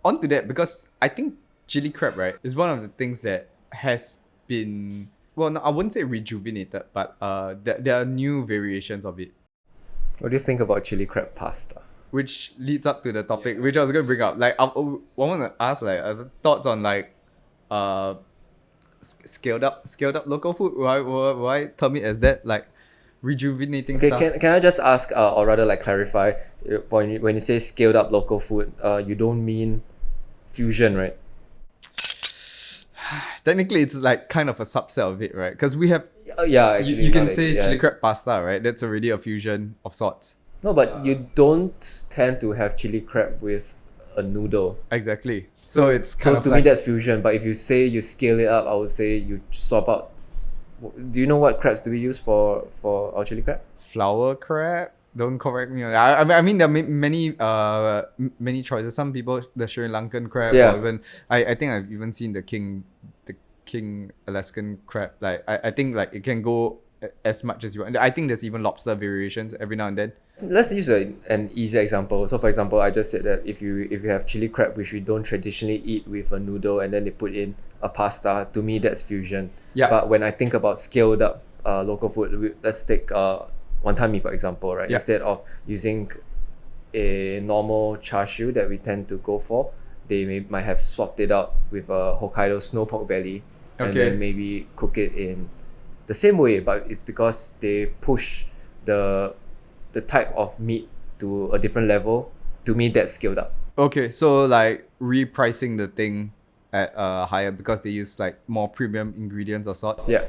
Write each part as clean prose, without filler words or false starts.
onto that, because I think chili crab, right, is one of the things that has been, well, no, I wouldn't say rejuvenated, but there are new variations of it. What do you think about chili crab pasta? Which leads up to the topic, which I was going to bring up. Like, I want to ask, like, thoughts on, like, scaled up local food. Why term it as that? Like, rejuvenating Okay, stuff. can I just ask, or rather like clarify, when you say scaled up local food, you don't mean fusion, right? Technically, it's like kind of a subset of it, right? Because we have, Yeah, actually. you can now that- say yeah. chili crab pasta, right? That's already a fusion of sorts. No, but you don't tend to have chili crab with a noodle. Exactly. So it's kind So of to like, me, that's fusion. But if you say you scale it up, I would say you swap out. Do you know what crabs do we use for our chili crab? flower crab. Don't correct me on that. I mean there are many choices. Some people, the Sri Lankan crab, Yeah. or even I think I've even seen the king Alaskan crab. Like I think like it can go as much as you want. I think there's even lobster variations every now and then. Let's use an easy example. So, for example, I just said that if you have chili crab, which we don't traditionally eat with a noodle, and then they put in a pasta, to me that's fusion. Yeah. But when I think about scaled up local food, let's take wanton mee for example, right? Yeah. Instead of using a normal char siu that we tend to go for, they might have swapped it out with a Hokkaido snow pork belly, and Okay. then maybe cook it in the same way, but it's because they push the type of meat to a different level. To me, that's scaled up. Okay, so like repricing the thing at higher because they use like more premium ingredients or sort. Yeah.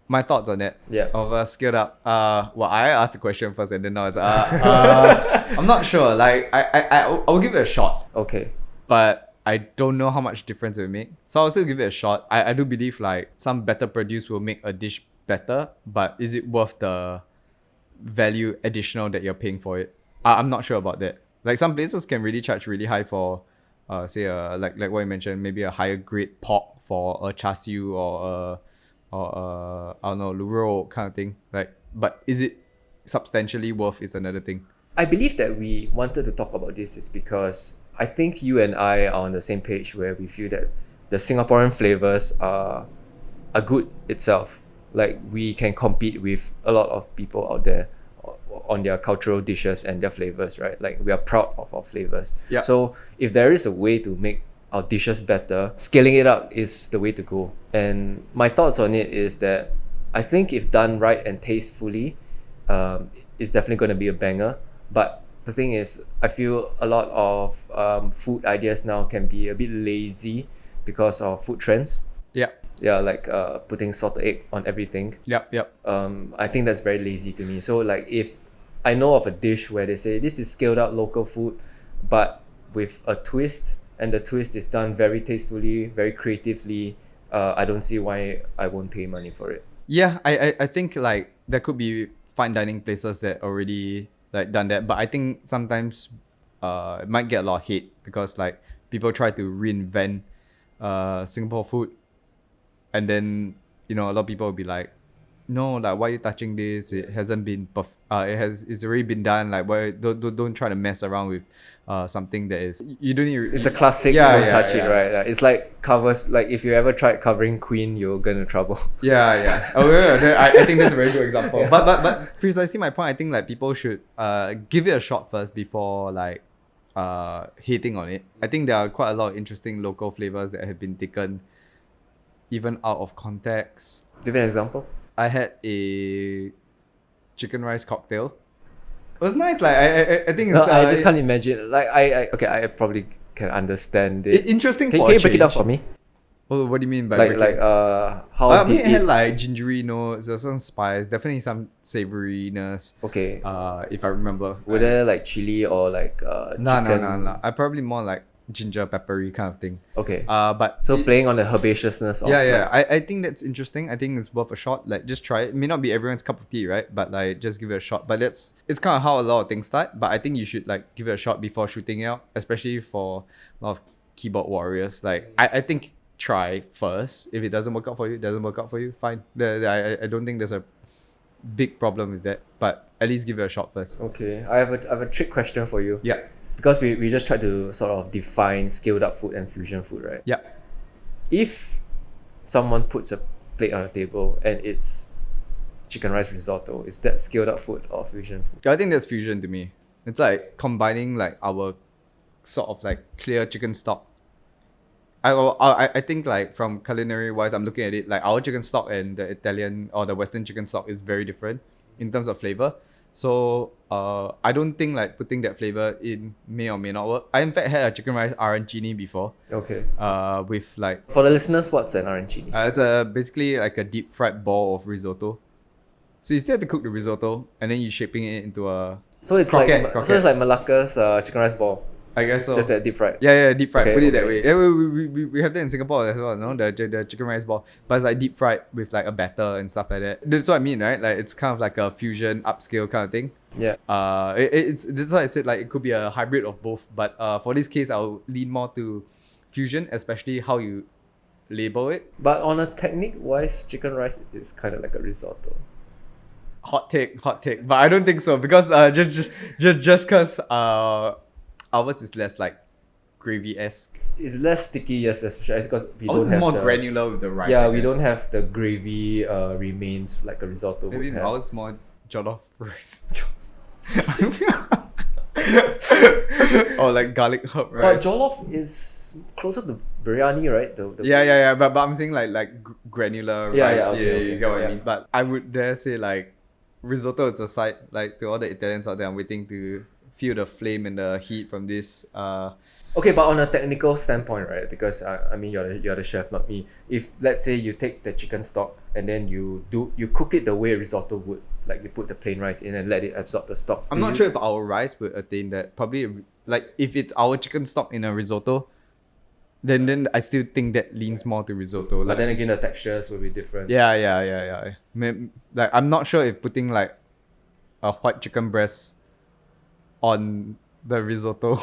My thoughts on that. Yeah. Of scaled up. Well, I asked the question first, and then now it's I'm not sure. Like I'll give it a shot, Okay. but I don't know how much difference it will make. So I'll still give it a shot. I do believe like some better produce will make a dish better, but is it worth the value additional that you're paying for it? I'm not sure about that. Like some places can really charge really high for say like what you mentioned, maybe a higher grade pork for a char siu or I don't know, luro kind of thing. Like, but is it substantially worth is another thing. I believe that we wanted to talk about this is because I think you and I are on the same page where we feel that the Singaporean flavors are good itself. Like we can compete with a lot of people out there on their cultural dishes and their flavors, right? Like we are proud of our flavors. Yeah. So if there is a way to make our dishes better, scaling it up is the way to go. And my thoughts on it is that I think if done right and tastefully, it's definitely going to be a banger. But the thing is, I feel a lot of food ideas now can be a bit lazy because of food trends. Yeah. Yeah, like putting salted egg on everything. Yep. I think that's very lazy to me. So like if I know of a dish where they say this is scaled up local food, but with a twist, and the twist is done very tastefully, very creatively, I don't see why I won't pay money for it. Yeah, I think like there could be fine dining places that already like done that, but I think sometimes it might get a lot of hate because like people try to reinvent Singapore food, and then a lot of people will be like, no, like why are you touching this? It hasn't been it's already been done. Like why don't try to mess around with something that is you don't need. It's a classic, Yeah, don't yeah, touch yeah. it, right? Like, it's like covers, like if you ever tried covering Queen, you'll get into trouble. Yeah. Oh, yeah. I think that's a very good example. Yeah. But precisely my point, I think like people should give it a shot first before like hating on it. I think there are quite a lot of interesting local flavors that have been taken even out of context. Give an example. I had a chicken rice cocktail. It was nice. Like I think No, it's I just can't imagine. Like I probably can understand it. interesting. Can For you a break it up change. for me? Oh, what do you mean by Like breaking- how I did mean, it had it? like gingery notes, there was some spice, definitely some savoriness. Okay. If I remember. Were there like chili or like No. chicken? I probably more like ginger peppery kind of thing. Okay. But So playing on the herbaceousness of yeah. I think that's interesting. I think it's worth a shot. Like just try it. It may not be everyone's cup of tea, right? But like just give it a shot. But it's kind of how a lot of things start. But I think you should like give it a shot before shooting it out, especially for a lot of keyboard warriors. Like I think try first. If it doesn't work out for you, it doesn't work out for you. Fine. I don't think there's a big problem with that. But at least give it a shot first. Okay. I have a trick question for you. Yeah. because we just try to sort of define scaled up food and fusion food, right? Yeah. If someone puts a plate on a table and it's chicken rice risotto, is that scaled up food or fusion food? I think that's fusion to me. It's like combining like our sort of like clear chicken stock. I think like from culinary wise, I'm looking at it like our chicken stock and the Italian or the Western chicken stock is very different in terms of flavor. So I don't think like putting that flavor in may or may not work. I in fact had a chicken rice arancini before. Okay. With like For the listeners, what's an arancini? it's a basically like a deep fried ball of risotto. So you still have to cook the risotto and then you're shaping it into a So it's croquette, like croquette. so it's like Malacca's chicken rice ball, I guess so. just that deep fried. Yeah, deep fried. Okay, Put it that okay. way. Yeah, we have that in Singapore as well, no? The chicken rice ball. But it's like deep fried with like a batter and stuff like that. That's what I mean, right? Like it's kind of like a fusion upscale kind of thing. Yeah. It's that's why I said like it could be a hybrid of both. But for this case, I'll lean more to fusion, especially how you label it. But on a technique wise, chicken rice is kind of like a risotto. Hot take. But I don't think so because just because ours is less like gravy-esque. It's less sticky, yes, especially because we Ours don't is have more the, granular with the rice. yeah, I we guess. don't have the gravy remains like a risotto Maybe would have. ours more jollof rice. Or like garlic herb But rice. jollof is closer to biryani, right? The Yeah. But I'm saying like granular Yeah, rice. yeah, okay, You okay, get what yeah. I mean. But I would dare say like risotto is a side. Like to all the Italians out there, I'm waiting to feel the flame and the heat from this. Okay, but on a technical standpoint, right? Because I mean, you're the chef, not me. If let's say you take the chicken stock and then you cook it the way risotto would, like you put the plain rice in and let it absorb the stock. I'm not sure if our rice would attain that. Probably like if it's our chicken stock in a risotto, then I still think that leans more to risotto. But Like then again, the textures will be different. yeah. Like I'm not sure if putting like a white chicken breast on the risotto.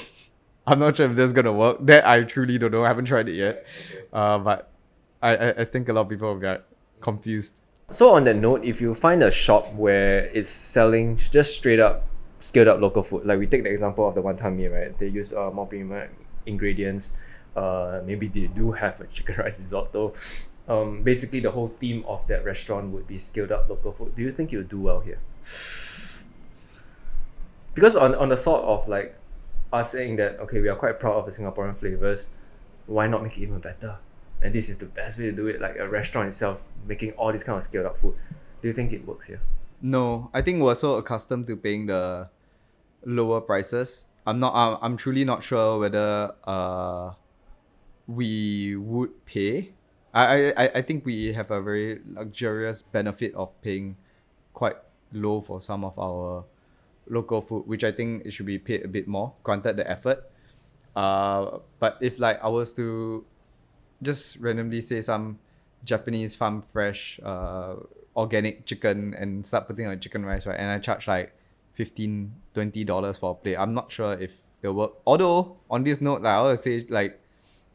I'm not sure if that's gonna work. That I truly don't know. I haven't tried it yet. But I think a lot of people will get confused. So on that note, if you find a shop where it's selling just straight up scaled up local food, like we take the example of the wanton mee, right? They use more premium ingredients. Maybe they do have a chicken rice risotto. Basically the whole theme of that restaurant would be scaled up local food. Do you think you'll do well here? Because on the thought of like us saying that, okay, we are quite proud of the Singaporean flavors, why not make it even better? And this is the best way to do it, like a restaurant itself making all this kind of scaled up food. Do you think it works here? No, I think we're so accustomed to paying the lower prices. I'm truly not sure whether we would pay. I think we have a very luxurious benefit of paying quite low for some of our local food, which I think it should be paid a bit more, granted the effort. But if like I was to just randomly say some Japanese farm fresh organic chicken and start putting on chicken rice, right, and I charge like $15-$20 for a plate, I'm not sure if it'll work. Although on this note, like I would say like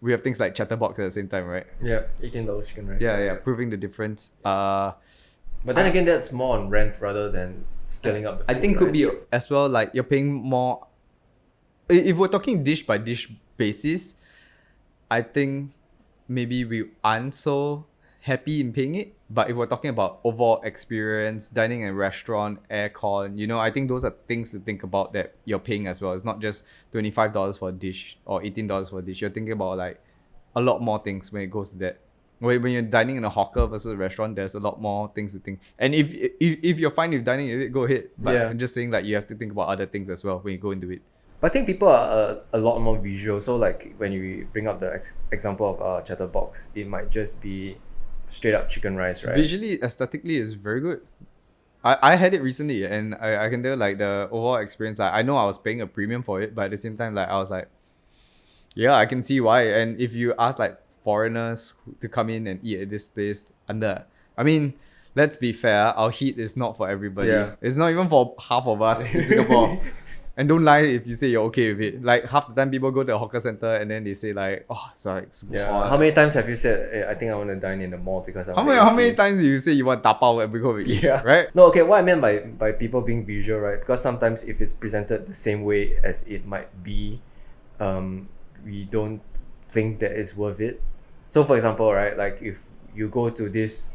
we have things like chatterbox at the same time, right? Yeah, $18 chicken rice. Yeah, proving the difference. But then again, that's more on rent rather than scaling up the food, I think could right? be as well like you're paying more. If we're talking dish by dish basis, I think maybe we aren't so happy in paying it. But if we're talking about overall experience, dining in a restaurant, aircon, I think those are things to think about that you're paying as well. It's not just $25 for a dish or $18 for a dish. You're thinking about like a lot more things when it goes to that. When you're dining in a hawker versus a restaurant, there's a lot more things to think. And if you're fine with dining in it, go ahead. But Yeah. I'm just saying like you have to think about other things as well when you go into it. But I think people are a lot more visual. So like when you bring up the example of chatterbox, it might just be straight up chicken rice, right? Visually, aesthetically, is very good. I had it recently and I can tell like the overall experience. I know I was paying a premium for it, but at the same time, like I was like, yeah, I can see why. And if you ask like foreigners to come in and eat at this place, let's be fair, our heat is not for everybody. Yeah. It's not even for half of us in Singapore. And don't lie if you say you're okay with it. Like half the time people go to a hawker center and then they say like, oh, it's like super Yeah. hot. How many times have you said, hey, I think I want to dine in the mall because I How want many AC? times do you say you want Dabao and we go eat? Yeah. Right? No, okay, what I meant by people being visual, right? Because sometimes if it's presented the same way as it might be, we don't think that it's worth it. So for example, right, like if you go to this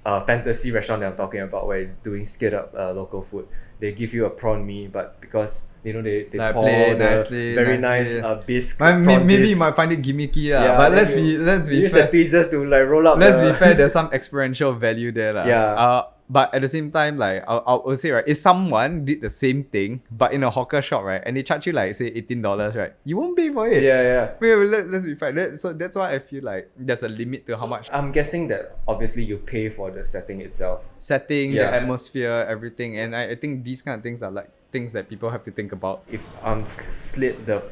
fantasy restaurant that I'm talking about where it's doing skid up local food, they give you a prawn mee, but because they Like pour play the nicely, very nicely. nice bisque Maybe prawn you bisque. might find it gimmicky, but then let's you be use fair. the tweezers to like roll up. Let's be fair, there's some experiential value there. Yeah. But at the same time, like I'll say, right, if someone did the same thing but in a hawker shop, right, and they charge you like say $18, right, you won't pay for it. Yeah. Let's be fair. So that's why I feel like there's a limit to how much I'm guessing that obviously you pay for the setting itself. setting, Yeah. the atmosphere, everything. And I think these kind of things are like things that people have to think about. If slit the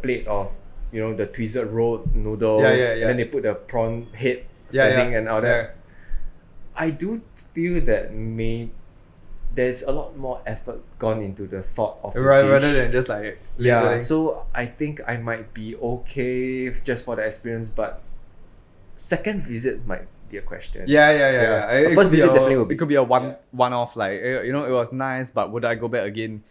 plate of the tweezer rolled noodle, Yeah. and then they put the prawn head Yeah, standing and all that. yeah. I do feel that there's a lot more effort gone into the thought of the dish. Rather than just like Yeah, labeling. so I think I might be okay just for the experience, but second visit might be a question. Yeah. The It first could be visit a- definitely will be. It could be a one-off, like it was nice, but would I go back again?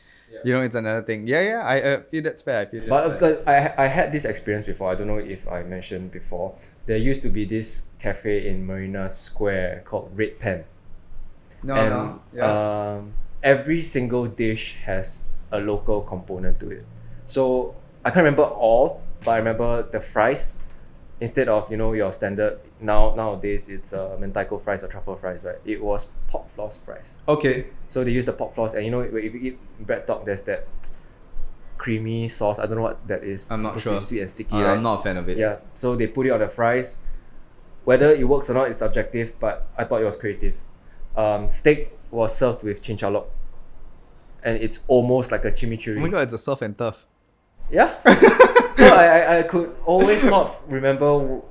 Yeah. It's another thing. I feel that's fair. I feel that's But fair. I had this experience before. I don't know if I mentioned before. There used to be this cafe in Marina Square called Red Pen. No. Yeah. Every single dish has a local component to it. So I can't remember all, but I remember the fries. Instead of your standard nowadays it's mentaiko fries or truffle fries, right? It was pork floss fries. Okay. So they use the pork floss, and if you eat bread talk, there's that creamy sauce. I don't know what that is. I'm not Supposed to be sure. sweet and sticky, right? I'm not a fan of it. Yeah, so they put it on the fries. Whether it works or not is subjective, but I thought it was creative. Steak was served with chinchalok, and it's almost like a chimichurri. Oh my god, it's a surf and turf. Yeah. So I could always not remember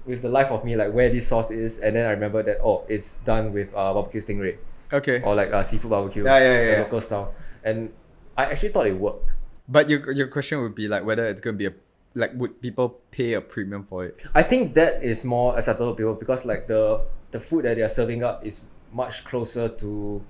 with the life of me like where this sauce is, and then I remember that it's done with barbecue stingray Okay. or like seafood barbecue, Yeah. the local style, and I actually thought it worked. But your question would be like whether it's going to be would people pay a premium for it? I think that is more acceptable to people because like the food that they are serving up is much closer to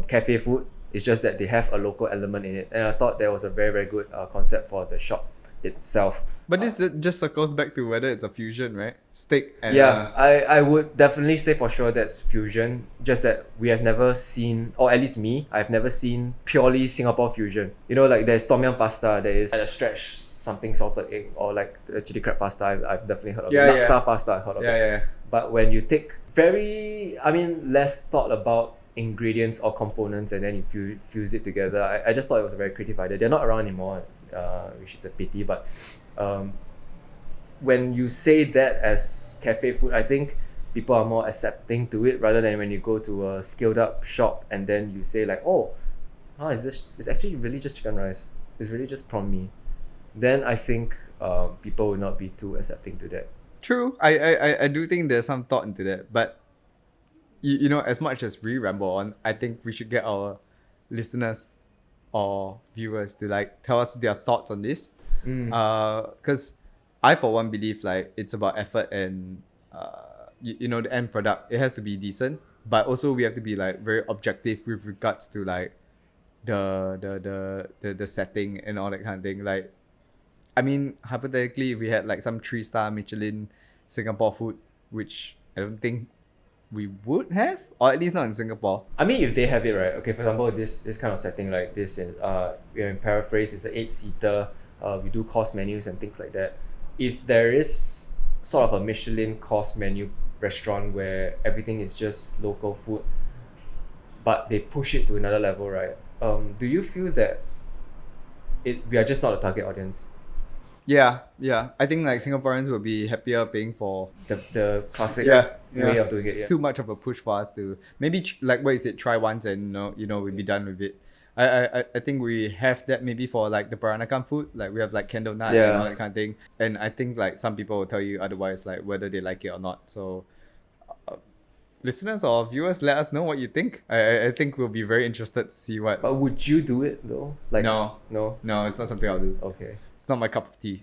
cafe food. It's just that they have a local element in it, and I thought that was a very very good concept for the shop itself. But this just circles back to whether it's a fusion, right? Steak and I would definitely say for sure that's fusion. Just that we have never seen, or at least me, I've never seen purely Singapore fusion. Like there's tom yum pasta, there is at a stretch something salted egg, or like the chili crab pasta. I've definitely heard of it. Laksa pasta, I've heard of it. yeah. But when you take less thought about ingredients or components and then you fuse it together, I just thought it was a very creative idea. They're not around anymore, which is a pity. But when you say that as cafe food, I think people are more accepting to it rather than when you go to a scaled up shop and then you say like, it's actually really just chicken rice. It's really just prawn mee. Then I think people will not be too accepting to that. True. I do think there's some thought into that, but as much as we ramble on, I think we should get our listeners or viewers to like tell us their thoughts on this. Because I for one believe like it's about effort and the end product. It has to be decent, but also we have to be like very objective with regards to like the setting and all that kind of thing. Like, I mean, hypothetically, if we had like some 3-star Michelin Singapore food, which I don't think we would have, or at least not in Singapore. I mean, if they have it, right? Okay, for example, this kind of setting like this, we're in Paraphrase, it's an 8-seater. We do course menus and things like that. If there is sort of a Michelin course menu restaurant where everything is just local food, but they push it to another level, right? Do you feel that we are just not a target audience? Yeah. I think like Singaporeans will be happier paying for The classic Yeah. way of doing it. It's Yeah. too much of a push for us to maybe like what you said, try once and we'll be done with it. I think we have that maybe for like the Peranakan food, like we have like candle nut and all that kind of thing, and I think like some people will tell you otherwise, like whether they like it or not. So Listeners or viewers, let us know what you think. I think we'll be very interested to see what. But would you do it though? Like No, no. no, it's not something I'll do. Okay. It's not my cup of tea.